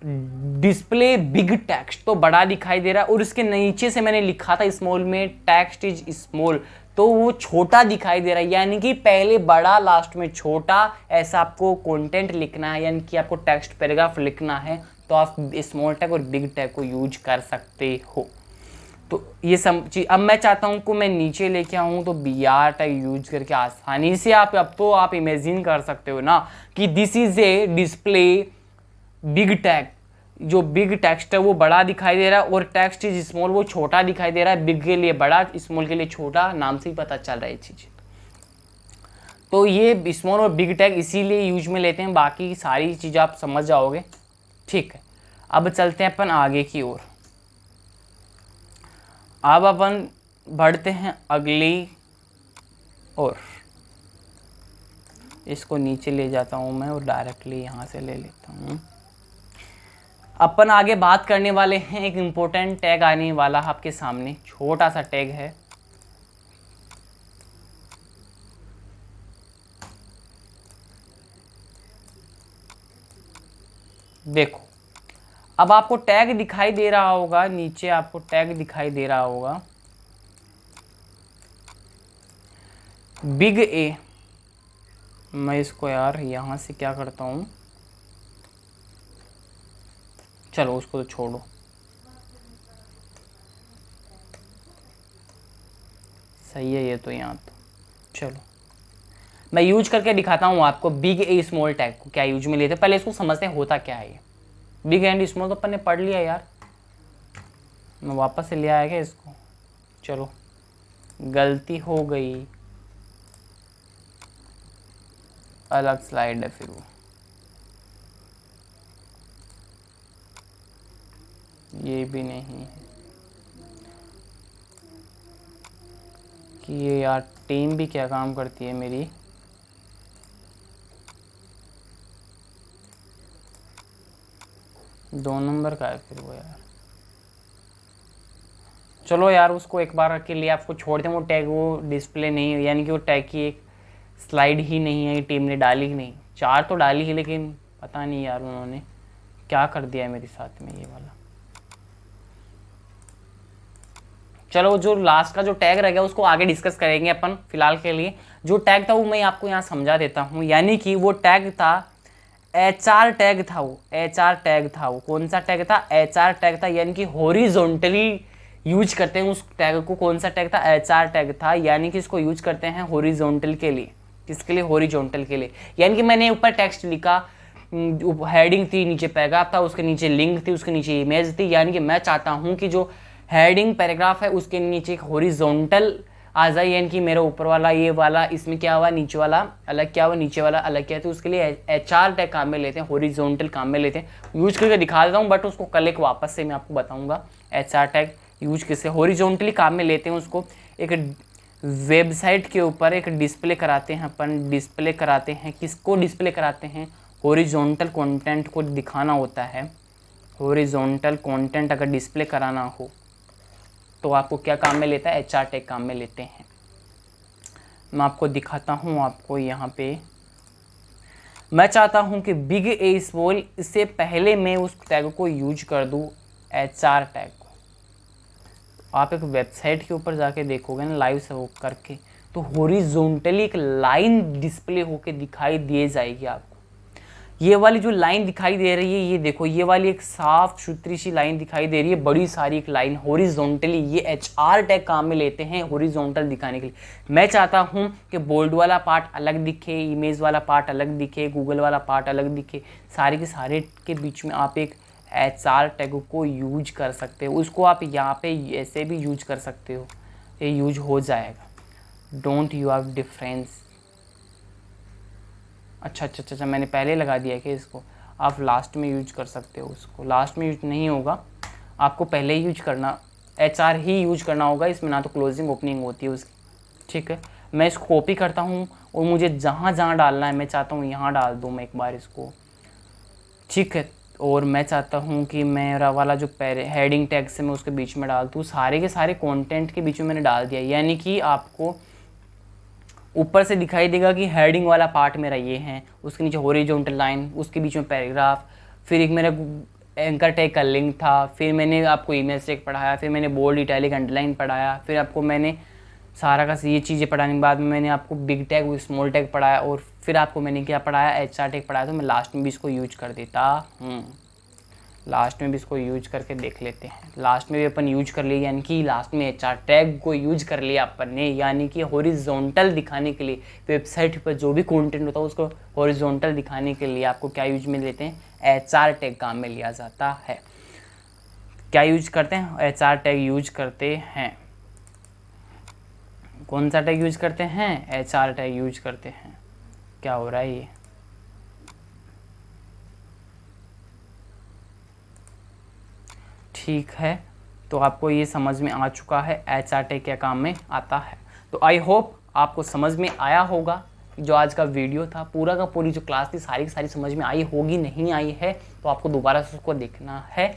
display big text, तो बड़ा दिखाई दे रहा है और उसके नीचे से मैंने लिखा था स्मॉल में टेक्स्ट इज स्मॉल, तो वो छोटा दिखाई दे रहा है। यानी कि पहले बड़ा लास्ट में छोटा, ऐसा आपको कंटेंट लिखना है, यानी कि आपको टेक्स्ट पैराग्राफ लिखना है तो आप स्मॉल टैग और बिग टैग को यूज कर सकते हो। तो ये सब चीज अब मैं चाहता हूँ को मैं नीचे लेके आऊँ, तो बी आर टैग यूज करके आसानी से आप अब तो आप इमेजिन कर सकते हो ना कि this is a display big tag. जो बिग टेक्स्ट है वो बड़ा दिखाई दे रहा है और टेक्स्ट इज स्मॉल वो छोटा दिखाई दे रहा है। बिग के लिए बड़ा, स्मॉल के लिए छोटा, नाम से ही पता चल रहा है ये चीज़। तो ये स्मॉल और बिग टैग इसीलिए यूज में लेते हैं, बाकी सारी चीज़ आप समझ जाओगे, ठीक है। अब चलते हैं अपन आगे की ओर। अब अपन बढ़ते हैं अगली ओर। इसको नीचे ले जाता हूँ मैं और डायरेक्टली यहाँ से ले लेता हूँ। अपन आगे बात करने वाले हैं, एक इम्पोर्टेंट टैग आने वाला आपके सामने, छोटा सा टैग है। देखो अब आपको टैग दिखाई दे रहा होगा, नीचे आपको टैग दिखाई दे रहा होगा बिग ए। मैं इसको यार यहाँ से क्या करता हूँ, चलो उसको तो छोड़ो, सही है ये तो। यहाँ तो चलो मैं यूज करके दिखाता हूँ आपको बिग ए स्मॉल टैग को क्या यूज में लेते हैं। पहले इसको समझते हैं होता क्या है ये। बिग एंड स्मॉल तो अपन ने पढ़ लिया यार, मैं वापस से ले आया क्या इसको, चलो गलती हो गई, अलग स्लाइड है फिर वो। ये भी नहीं है कि ये यार टीम भी क्या काम करती है मेरी। दो नंबर का है फिर वो यार। चलो यार उसको एक बार के लिए आपको छोड़ दें, वो टैग वो डिस्प्ले नहीं है, यानी कि वो टैग की एक स्लाइड ही नहीं है, टीम ने डाली ही नहीं। 4 तो डाली ही लेकिन पता नहीं यार उन्होंने क्या कर दिया है मेरे साथ में ये वाला। चलो जो लास्ट का जो टैग रह गया उसको आगे डिस्कस करेंगे अपन। फिलहाल के लिए जो टैग था वो मैं आपको यहाँ समझा देता हूँ। यानी कि वो टैग था HR टैग था, वो HR टैग था। वो कौन सा टैग था, HR टैग था, यानी कि हॉरिजॉन्टली यूज करते हैं उस टैग को। कौन सा टैग था, HR टैग था, यानी कि इसको यूज करते हैं हॉरिजॉन्टल के लिए। किसके लिए, हॉरिजॉन्टल के लिए। यानी कि मैंने ऊपर टेक्स्ट लिखा, हेडिंग थी, नीचे पैराग्राफ था, उसके नीचे लिंक थी, उसके नीचे इमेज थी। यानी कि मैं चाहता हूँ कि जो हेडिंग पैराग्राफ है उसके नीचे एक हॉरिजॉन्टल आज आई यानी कि मेरा ऊपर वाला ये वाला, इसमें क्या हुआ नीचे वाला अलग, क्या हुआ नीचे वाला अलग, क्या है, तो उसके लिए HR टैग काम में लेते हैं, हॉरिजॉन्टल काम में लेते हैं। यूज करके दिखा देता हूँ बट उसको कल एक वापस से मैं आपको बताऊँगा HR टैग यूज किससे हॉरिजॉन्टली काम में लेते हैं। उसको एक वेबसाइट के ऊपर एक डिस्प्ले कराते हैं अपन, डिस्प्ले कराते हैं, किसको डिस्प्ले कराते हैं, हॉरिजॉन्टल कंटेंट को दिखाना होता है। हॉरिजॉन्टल कंटेंट अगर डिस्प्ले कराना हो तो आपको क्या काम में लेता है, HR टैग काम में लेते हैं। मैं आपको दिखाता हूँ, आपको यहाँ पे मैं चाहता हूँ कि बिग ए स्मॉल, इससे पहले मैं उस टैग को यूज कर दूँ HR टैग को। आप एक वेबसाइट के ऊपर जाके देखोगे ना लाइव से वो करके, तो हॉरिजॉन्टली एक लाइन डिस्प्ले होके दिखाई दे जाएगी आपको। ये वाली जो लाइन दिखाई दे रही है, ये देखो, ये वाली एक साफ सुथरी सी लाइन दिखाई दे रही है, बड़ी सारी एक लाइन हॉरिजॉन्टली। ये HR टैग काम में लेते हैं हॉरिजॉन्टल दिखाने के लिए। मैं चाहता हूँ कि बोल्ड वाला पार्ट अलग दिखे, इमेज वाला पार्ट अलग दिखे, गूगल वाला पार्ट अलग दिखे, सारे के सारे के बीच में आप एक HR टैग को यूज कर सकते हो। उसको आप यहाँ पे ऐसे भी यूज कर सकते हो, ये यूज हो जाएगा। Don't you have difference. अच्छा, मैंने पहले लगा दिया कि इसको आप लास्ट में यूज कर सकते हो। उसको लास्ट में यूज नहीं होगा, आपको पहले ही यूज करना, HR ही यूज करना होगा। इसमें ना तो क्लोजिंग ओपनिंग होती है उसकी, ठीक है। मैं इसको कॉपी करता हूँ और मुझे जहाँ जहाँ डालना है मैं चाहता हूँ यहाँ डाल दूँ मैं एक बार इसको, ठीक है। और मैं चाहता हूँ कि मेरा वाला जो हेडिंग टैग से मैं उसके बीच में डाल दूँ, सारे के सारे कंटेंट के बीच में मैंने डाल दिया। यानी कि आपको ऊपर से दिखाई देगा कि हेडिंग वाला पार्ट मेरा ये है, उसके नीचे हॉरिजॉन्टल लाइन, उसके बीच में पैराग्राफ, फिर एक मेरा एंकर टैग का लिंक था, फिर मैंने आपको इमेज टैग पढ़ाया, फिर मैंने बोल्ड इटैलिक अंडरलाइन पढ़ाया, फिर आपको मैंने सारा का ये चीज़ें पढ़ाने के बाद में मैंने आपको बिग टैग स्मॉल टैग पढ़ाया, और फिर आपको मैंने क्या पढ़ाया, HR टैग पढ़ाया। तो मैं लास्ट में भी इसको यूज कर देता हूँ, लास्ट में भी इसको यूज करके देख लेते हैं। लास्ट में भी अपन यूज कर लिए, यानी कि लास्ट में HR टैग को यूज कर लिया अपन ने, यानी कि हॉरिजॉन्टल दिखाने के लिए वेबसाइट पर जो भी कंटेंट होता है उसको हॉरिजॉन्टल दिखाने के लिए आपको क्या यूज में लेते हैं, HR टैग काम में लिया जाता है। क्या यूज करते हैं, HR टैग यूज करते हैं। कौन सा टैग यूज करते हैं, HR टैग यूज करते हैं। क्या हो रहा है ये, ठीक है। तो आपको ये समझ में आ चुका है HR टैग क्या काम में आता है। तो आई होप आपको समझ में आया होगा। जो आज का वीडियो था, पूरा का पूरी जो क्लास थी सारी की सारी समझ में आई होगी, नहीं आई है तो आपको दोबारा से उसको देखना है,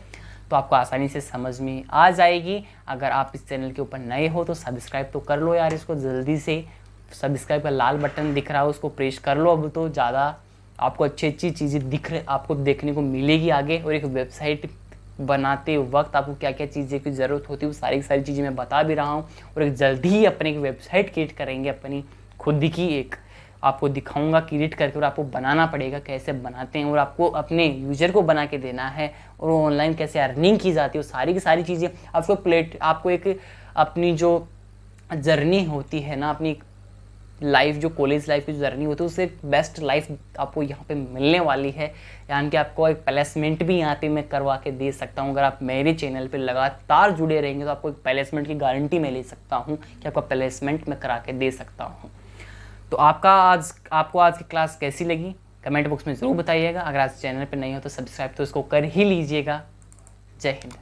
तो आपको आसानी से समझ में आ जाएगी। अगर आप इस चैनल के ऊपर नए हो तो सब्सक्राइब तो कर लो यार, इसको जल्दी से। सब्सक्राइब का लाल बटन दिख रहा है उसको प्रेस कर लो, अब तो ज़्यादा आपको अच्छी अच्छी चीज़ें आपको देखने को मिलेगी आगे। और एक वेबसाइट बनाते वक्त आपको क्या क्या चीज़ें की ज़रूरत होती है वो सारी की सारी चीज़ें मैं बता भी रहा हूँ। और एक जल्दी ही अपनी एक वेबसाइट क्रिएट करेंगे, अपनी खुद की एक आपको दिखाऊंगा क्रिएट करके, और आपको बनाना पड़ेगा कैसे बनाते हैं, और आपको अपने यूजर को बना के देना है, और ऑनलाइन कैसे अर्निंग की जाती है, वो सारी की सारी चीज़ें आपको एक अपनी जो जर्नी होती है ना, अपनी लाइफ जो कॉलेज लाइफ की जो जर्नी होती है उससे बेस्ट लाइफ आपको यहाँ पे मिलने वाली है। यानी कि आपको एक प्लेसमेंट भी यहाँ पे मैं करवा के दे सकता हूँ। अगर आप मेरे चैनल पे लगातार जुड़े रहेंगे तो आपको एक प्लेसमेंट की गारंटी मैं ले सकता हूँ कि आपका प्लेसमेंट मैं करा के दे सकता हूँ। तो आपको आज की क्लास कैसी लगी कमेंट बॉक्स में ज़रूर बताइएगा। अगर आज चैनल पर नहीं हो तो सब्सक्राइब तो इसको कर ही लीजिएगा। जय हिंद।